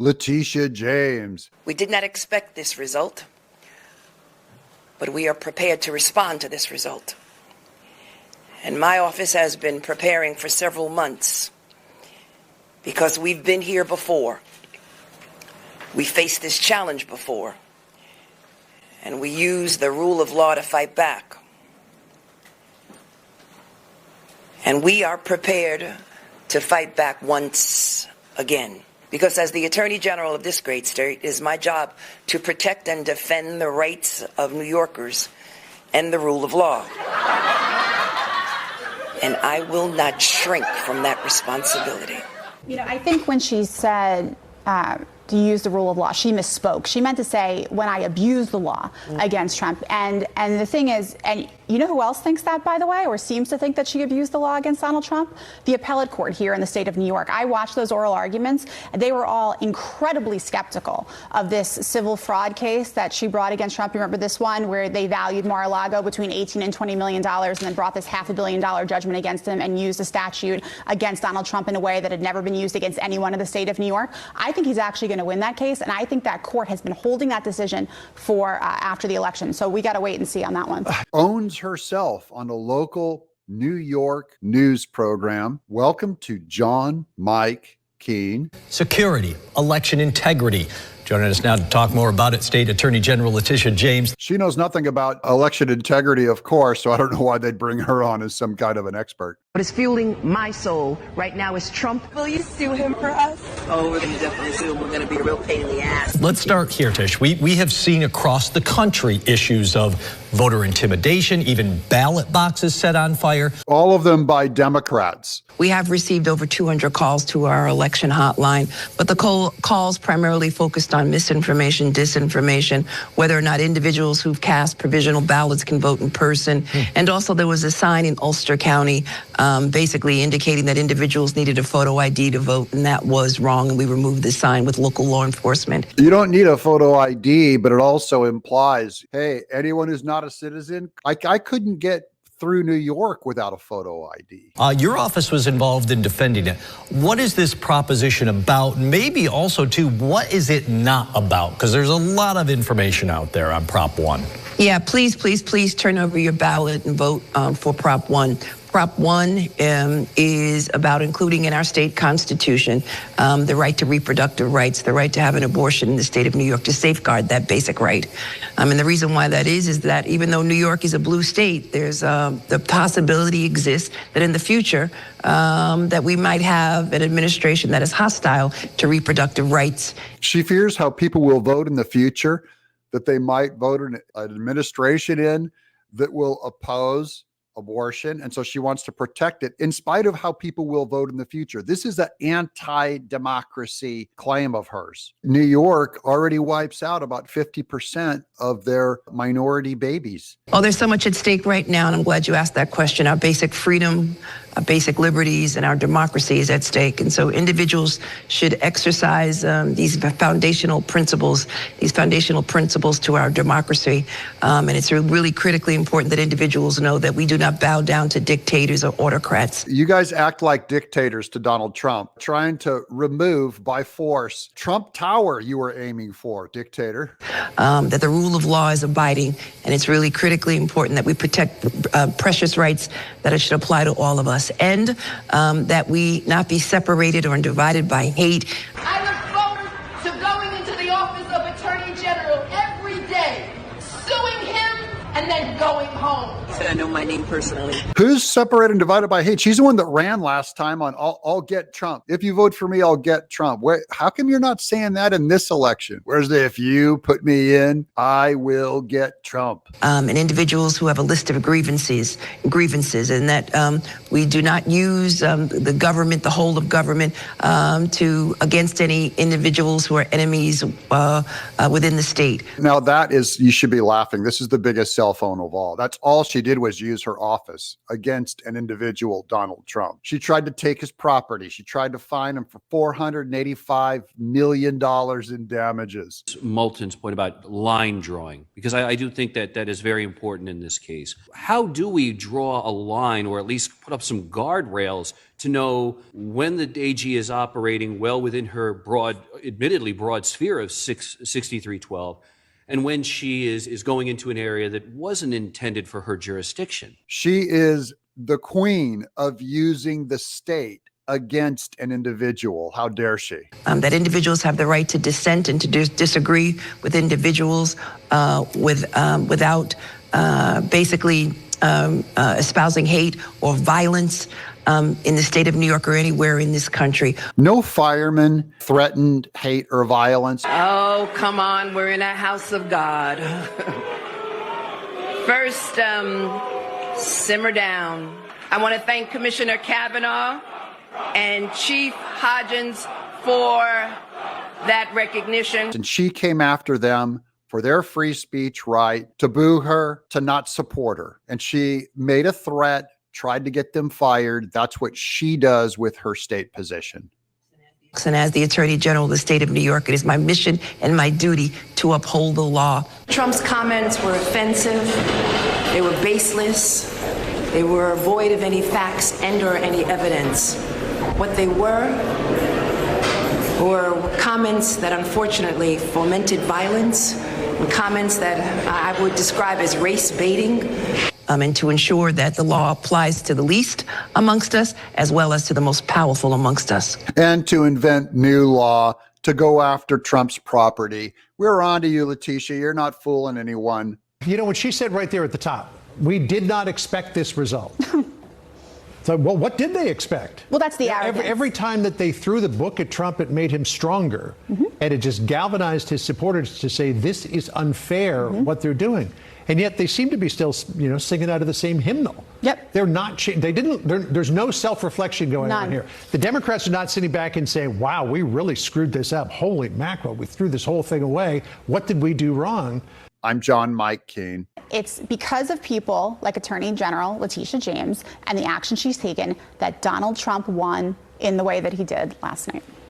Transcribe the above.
Letitia James. We did not expect this result, but we are prepared to respond to this result. And my office has been preparing for several months because we've been here before. We faced this challenge before, and we used the rule of law to fight back. And we are prepared to fight back once again. Because as the Attorney General of this great state, it is my job to protect and defend the rights of New Yorkers and the rule of law. And I will not shrink from that responsibility. You know, I think when she said to use the rule of law, she misspoke. She meant to say, when I abuse the law against Trump. And the thing is, and you know who else thinks that, by the way, or seems to think that she abused the law against Donald Trump? The appellate court here in the state of New York. I watched those oral arguments, and they were all incredibly skeptical of this civil fraud case that she brought against Trump. You remember this one where they valued Mar-a-Lago between $18 and $20 million and then brought this $500 million judgment against him and used a statute against Donald Trump in a way that had never been used against anyone in the state of New York. I think he's actually going to win that case, and I think that court has been holding that decision for after the election. So we got to wait and see on that one. Owns herself on a local New York news program. Welcome to John Mike Keene. Security, election integrity. Joining us now to talk more about it, State Attorney General Letitia James. She knows nothing about election integrity, of course, so I don't know why they'd bring her on as some kind of an expert. What is fueling my soul right now is Trump. Will you sue him for us? Oh, we're going to definitely sue him. We're going to be a real pain in the ass. Let's start here, Tish. We have seen across the country issues of voter intimidation, even ballot boxes set on fire. All of them by Democrats. We have received over 200 calls to our election hotline, but the calls primarily focused on misinformation, disinformation, whether or not individuals who've cast provisional ballots can vote in person. And also there was a sign in Ulster County basically indicating that individuals needed a photo ID to vote, and that was wrong, and we removed the sign with local law enforcement. You don't need a photo ID, but it also implies, hey, anyone who's not a citizen, I couldn't get through New York without a photo ID. Your office was involved in defending it. What is this proposition about? Maybe also, too, what is it not about? Because there's a lot of information out there on Prop 1. Yeah, please, please, please turn over your ballot and vote for Prop 1. Prop 1 is about including in our state constitution the right to reproductive rights, the right to have an abortion in the state of New York, to safeguard that basic right. And the reason why that is that even though New York is a blue state, there's the possibility exists that in the future that we might have an administration that is hostile to reproductive rights. She fears how people will vote in the future, that they might vote an administration in that will oppose abortion. And so she wants to protect it in spite of how people will vote in the future. This is an anti-democracy claim of hers. New York already wipes out about 50% of their minority babies. Oh, there's so much at stake right now, and I'm glad you asked that question. Our basic freedom, our basic liberties, and our democracy is at stake. And so individuals should exercise these foundational principles to our democracy. And it's really critically important that individuals know that we do not bow down to dictators or autocrats. You guys act like dictators to Donald Trump, trying to remove by force Trump Tower you were aiming for, dictator. That the rule of law is abiding, and it's really critically important that we protect precious rights that it should apply to all of us, and that we not be separated or divided by hate. I look forward to going into the office of Attorney General every day, suing him, and then going home. I know my name personally. Who's separated and divided by hate? She's the one that ran last time on I'll get Trump. If you vote for me, I'll get Trump. How come you're not saying that in this election? Where's the if you put me in, I will get Trump? And individuals who have a list of grievances, and that we do not use the government, the whole of government, against any individuals who are enemies within the state. Now that is, you should be laughing. This is the biggest sell telephone of all. That's all she did was use her office against an individual, Donald Trump. She tried to take his property. She tried to fine him for $485 million in damages. Moulton's point about line drawing, because I do think that that is very important in this case. How do we draw a line, or at least put up some guardrails to know when the AG is operating well within her broad, admittedly broad sphere of 6312, and when she is going into an area that wasn't intended for her jurisdiction? She is the queen of using the state against an individual. How dare she? That individuals have the right to dissent and to disagree with individuals without basically espousing hate or violence in the state of New York or anywhere in this country. No fireman threatened hate or violence. Oh, come on, we're in a house of God. First, simmer down. I want to thank Commissioner Kavanaugh and Chief Hodgins for that recognition. And she came after them for their free speech right, to boo her, to not support her. And she made a threat, tried to get them fired. That's what she does with her state position. And as the Attorney General of the state of New York, it is my mission and my duty to uphold the law. Trump's comments were offensive. They were baseless. They were void of any facts and or any evidence. What they were comments that unfortunately fomented violence, and comments that I would describe as race baiting. And to ensure that the law applies to the least amongst us as well as to the most powerful amongst us. And to invent new law to go after Trump's property. We're on to you, Letitia. You're not fooling anyone. You know what she said right there at the top? We did not expect this result. So, well, what did they expect? Well, that's the arrogance. Every time that they threw the book at Trump, it made him stronger. And it just galvanized his supporters to say, this is unfair, what they're doing. And yet they seem to be still, singing out of the same hymnal. Yep. They're not, there's no self-reflection going on here. The Democrats are not sitting back and saying, wow, we really screwed this up. Holy mackerel, we threw this whole thing away. What did we do wrong? I'm John Mike Keane. It's because of people like Attorney General Letitia James and the action she's taken that Donald Trump won in the way that he did last night.